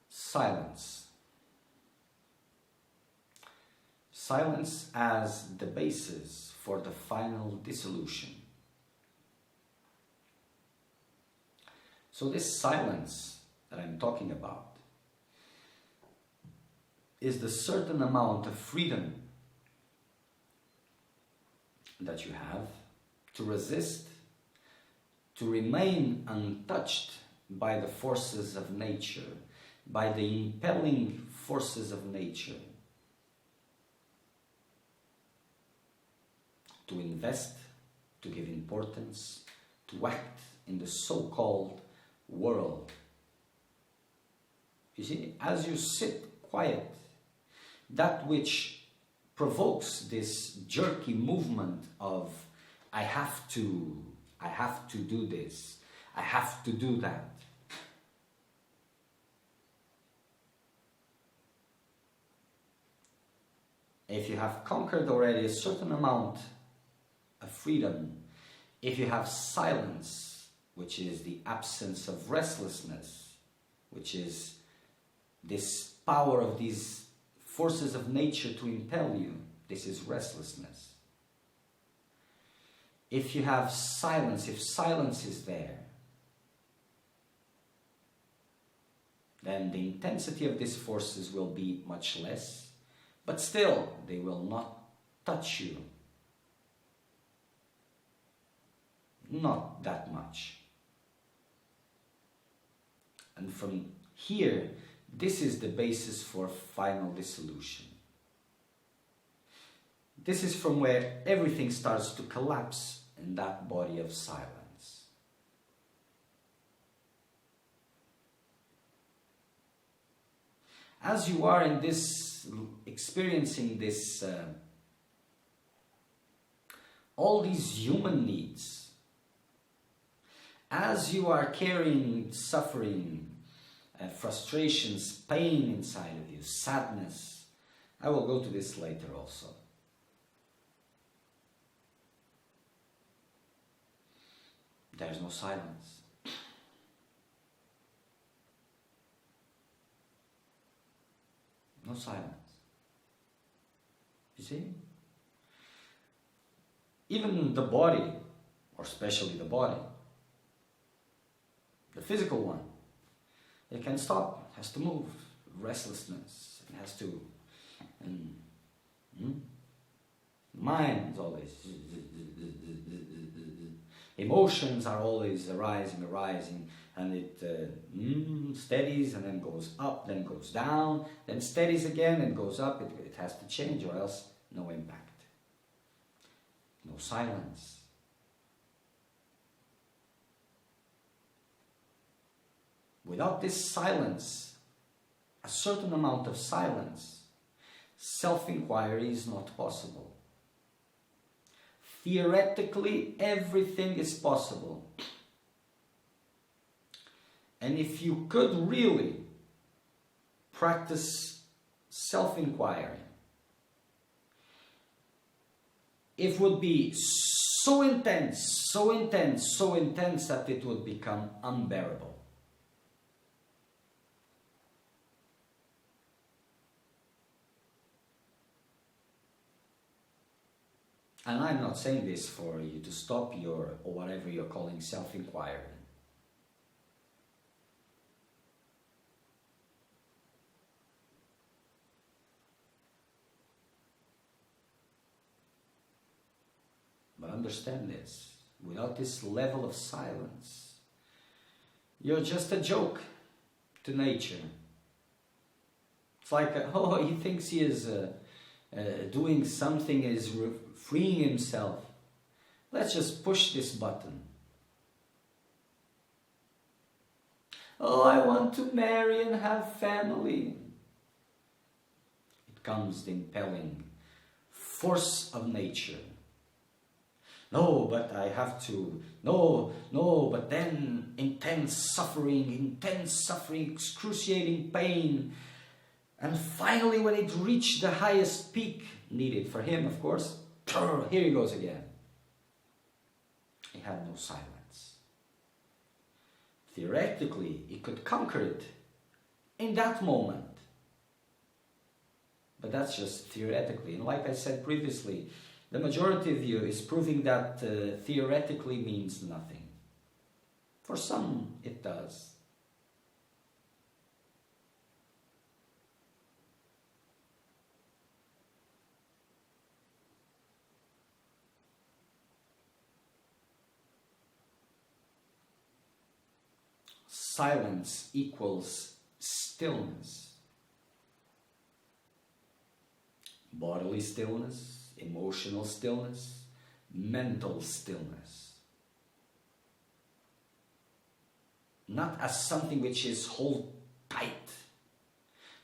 Silence. Silence as the basis for the final dissolution. So this silence that I'm talking about is the certain amount of freedom that you have to resist, to remain untouched by the forces of nature, by the impelling forces of nature, to invest, to give importance, to act in the so-called world. You see, as you sit quiet, that which provokes this jerky movement of I have to do this, I have to do that. If you have conquered already a certain amount of freedom, if you have silence, which is the absence of restlessness, which is this power of these forces of nature to impel you, this is restlessness. If you have silence, if silence is there, then the intensity of these forces will be much less, but still they will not touch you. Not that much. And from here, this is the basis for final dissolution. This is from where everything starts to collapse in that body of silence. As you are in this, experiencing this, all these human needs, as you are carrying suffering, frustrations, pain inside of you, sadness, I will go to this later also. There is no silence. No silence. You see? Even the body, or especially the body, the physical one, it can stop, it has to move. Restlessness, it has to. Mind's always. Emotions are always arising, and it steadies and then goes up, then goes down, then steadies again and goes up. It has to change, or else no impact. No silence. Without this silence, a certain amount of silence, self-inquiry is not possible. Theoretically, everything is possible. And if you could really practice self-inquiry, it would be so intense that it would become unbearable. And I'm not saying this for you to stop your, or whatever you're calling self-inquiry. But understand this, without this level of silence, you're just a joke to nature. It's like, he thinks he is doing something, is freeing himself. Let's just push this button. Oh, I want to marry and have family. It comes the impelling force of nature. No, but I have to. No, but then intense suffering, excruciating pain. And finally, when it reached the highest peak needed for him, of course, here he goes again. He had no silence. Theoretically, he could conquer it in that moment. But that's just theoretically. And like I said previously, the majority of you is proving that theoretically means nothing. For some, it does. Silence equals stillness. Bodily stillness, emotional stillness, mental stillness. Not as something which is hold tight.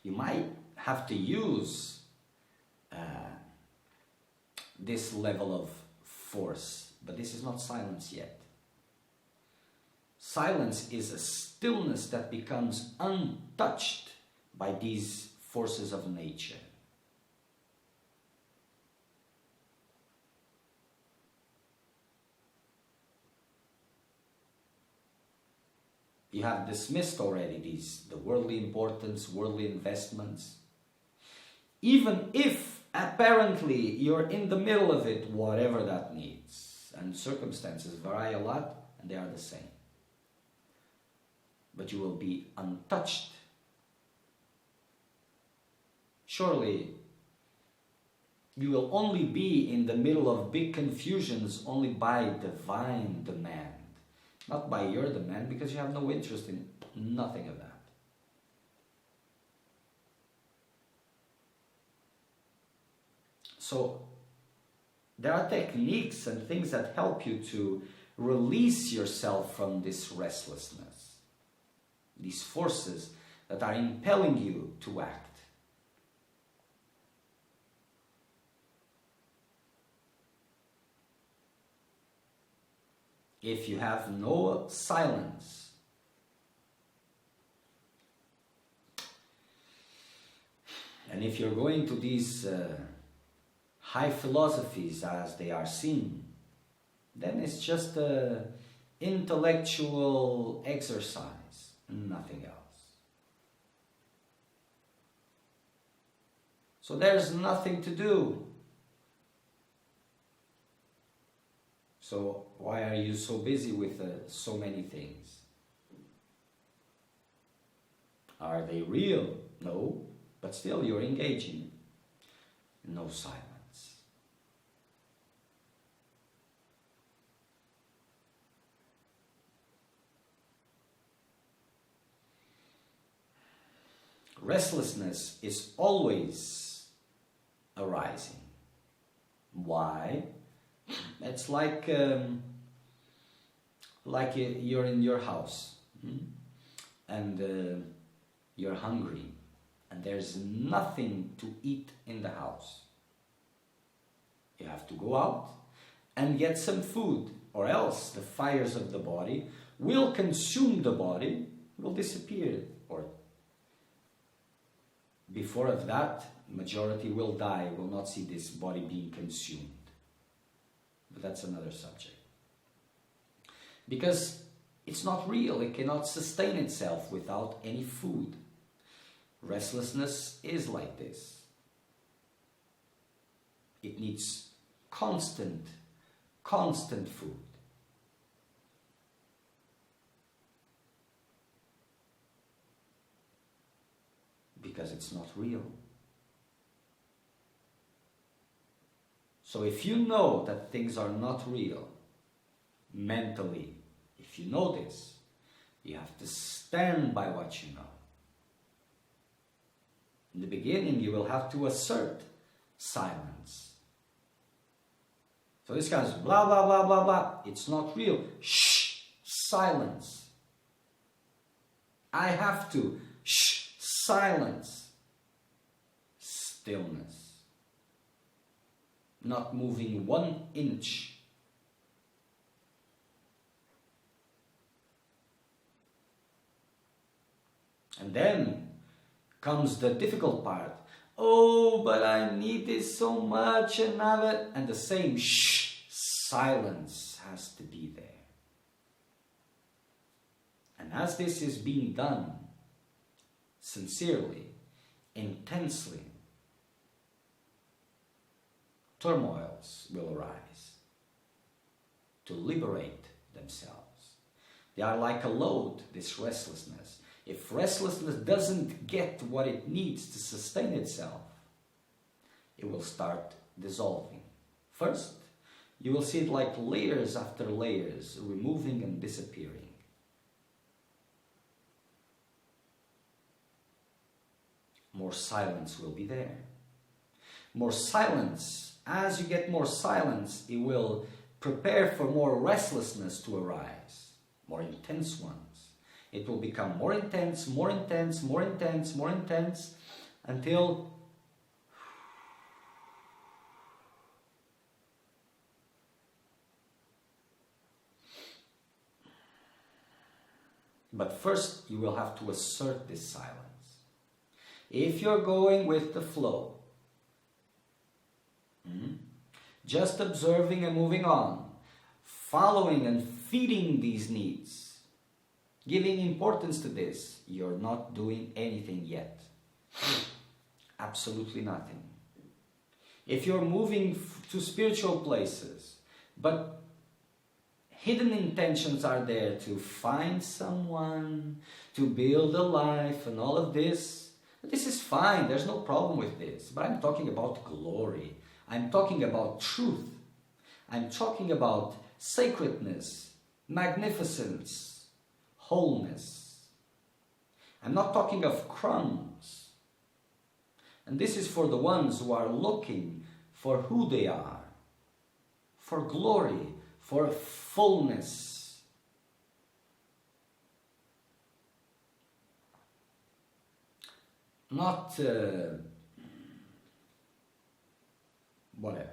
You might have to use this level of force, but this is not silence yet. Silence is a stillness that becomes untouched by these forces of nature. You have dismissed already the worldly importance, worldly investments. Even if apparently you're in the middle of it, whatever that needs. And circumstances vary a lot, and they are the same. But you will be untouched. Surely, you will only be in the middle of big confusions only by divine demand. Not by your demand, because you have no interest in nothing of that. So, there are techniques and things that help you to release yourself from this restlessness. These forces that are impelling you to act. If you have no silence, and if you're going to these high philosophies as they are seen, then it's just an intellectual exercise, nothing else. So there's nothing to do. So why are you so busy with so many things? Are they real? No, but still you're engaging. No silence. Restlessness is always arising. Why? It's like you're in your house and you're hungry and there's nothing to eat in the house. You have to go out and get some food, or else the fires of the body will consume the body, will disappear, or before of that, majority will die, will not see this body being consumed. But that's another subject. Because it's not real, it cannot sustain itself without any food. Restlessness is like this. It needs constant food. Because it's not real. So if you know that things are not real, mentally, if you know this, you have to stand by what you know. In the beginning, you will have to assert silence. So this guy's blah, blah, blah, blah, blah. It's not real. Shh, silence. I have to. Shh, silence. Stillness. not moving 1 inch. And then comes the difficult part. Oh, but I need this so much, and the same silence has to be there. And as this is being done sincerely, intensely, turmoils will arise to liberate themselves. They are like a load, this restlessness. If restlessness doesn't get what it needs to sustain itself, it will start dissolving. First, you will see it like layers after layers, removing and disappearing. More silence will be there. More silence. As you get more silence, it will prepare for more restlessness to arise. More intense ones. It will become more intense, more intense, more intense, more intense, until but first you will have to assert this silence. If you're going with the flow, just observing and moving on, following and feeding these needs, giving importance to this, you're not doing anything yet. Absolutely nothing. If you're moving to spiritual places, but hidden intentions are there to find someone, to build a life and all of this, this is fine, there's no problem with this. But I'm talking about glory. I'm talking about truth. I'm talking about sacredness, magnificence, wholeness. I'm not talking of crumbs. And this is for the ones who are looking for who they are, for glory, for fullness. Not whatever.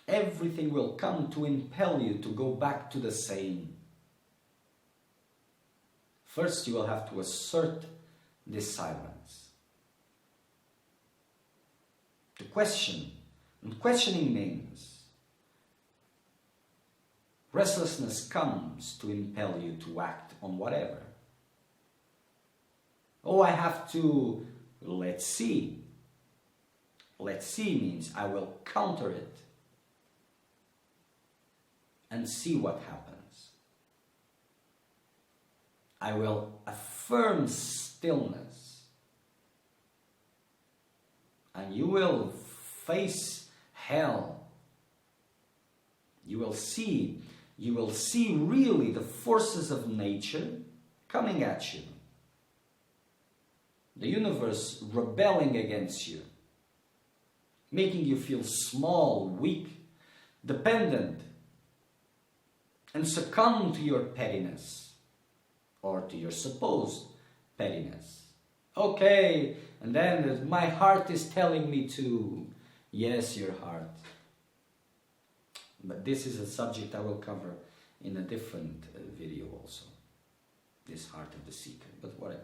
Everything will come to impel you to go back to the same. First, you will have to assert this silence. To question. And questioning means restlessness comes to impel you to act on whatever. Oh, I have to, let's see. Let's see means I will counter it and see what happens. I will affirm stillness, and you will face hell. You will see really the forces of nature coming at you. The universe rebelling against you, making you feel small, weak, dependent, and succumb to your pettiness, or to your supposed pettiness. Okay, and then my heart is telling me to. Yes, your heart. But this is a subject I will cover in a different video also. This heart of the seeker, but whatever.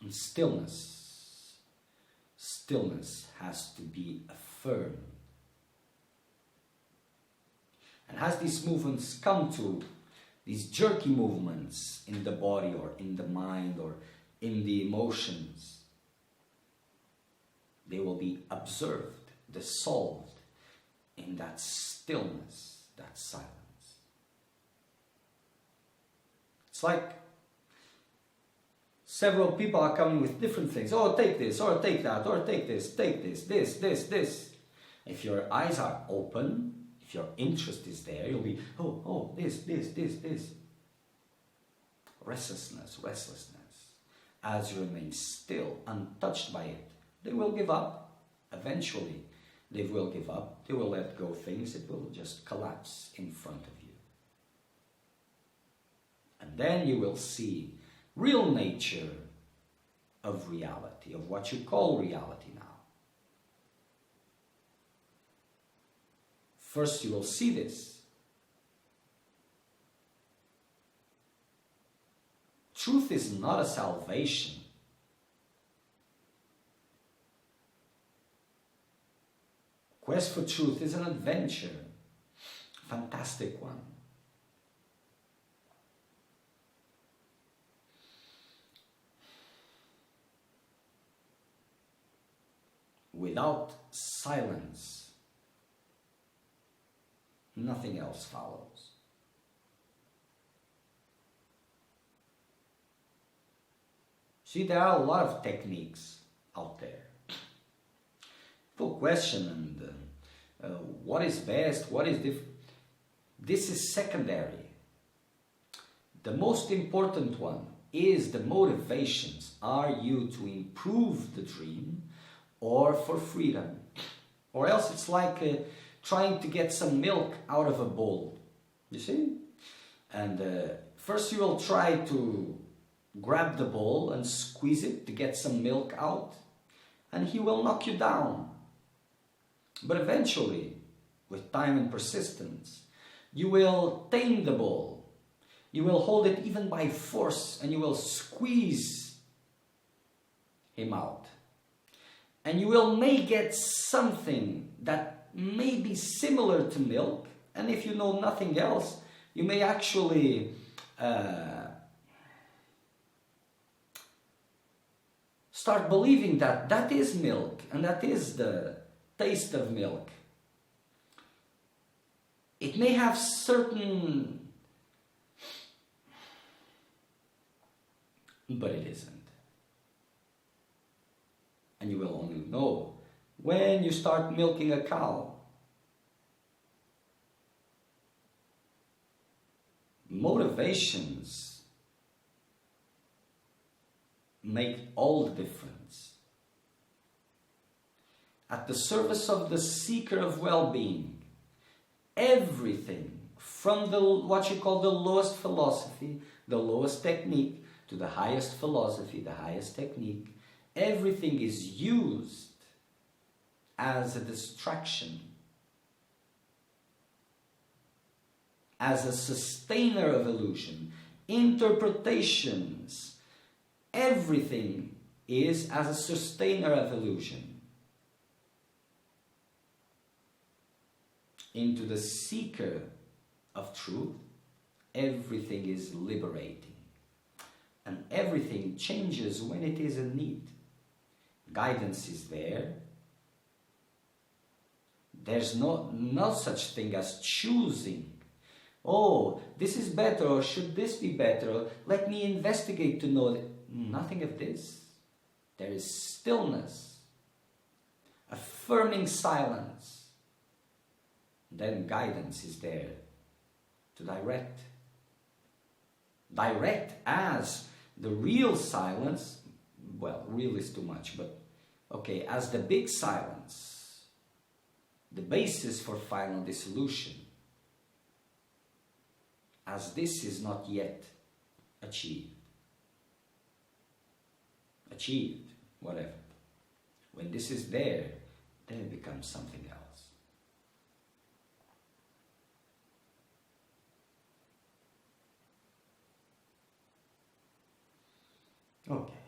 And stillness. Stillness has to be affirmed. And as these movements come to, these jerky movements in the body or in the mind or in the emotions, they will be observed, dissolved in that stillness, that silence. It's like several people are coming with different things. Oh, take this, or take that, or take this, this. If your eyes are open, if your interest is there, you'll be, this. Restlessness. As you remain still, untouched by it, they will give up eventually. They will give up, they will let go things, it will just collapse in front of you. And then you will see real nature of reality, of what you call reality now. First you will see this. Truth is not a salvation. Quest for truth is an adventure, fantastic one. Without silence, nothing else follows. See, there are a lot of techniques out there. People question what is best, what is different. This is secondary. The most important one is the motivations. Are you to improve the dream or for freedom? Or else it's like trying to get some milk out of a bowl. You see? And first you will try to grab the bowl and squeeze it to get some milk out, and he will knock you down. But eventually, with time and persistence, you will tame the bowl. You will hold it even by force, and you will squeeze him out. And you may get something that may be similar to milk, and if you know nothing else, you may actually start believing that that is milk, and that is the taste of milk. It may have certain, but it isn't. And you will only know when you start milking a cow. Motivations make all the difference. At the service of the seeker of well-being, everything from what you call the lowest philosophy, the lowest technique, to the highest philosophy, the highest technique, everything is used as a distraction, as a sustainer of illusion. Interpretations, everything is as a sustainer of illusion. Into the seeker of truth, everything is liberating. And everything changes when it is in need. Guidance is there. There's no such thing as choosing. Oh, this is better, or should this be better? Let me investigate to know that. Nothing of this. There is stillness, affirming silence. Then guidance is there to direct. Direct as the real silence, well, real is too much, but okay, as the big silence, the basis for final dissolution, as this is not yet achieved, whatever. When this is there, then it becomes something else. Okay.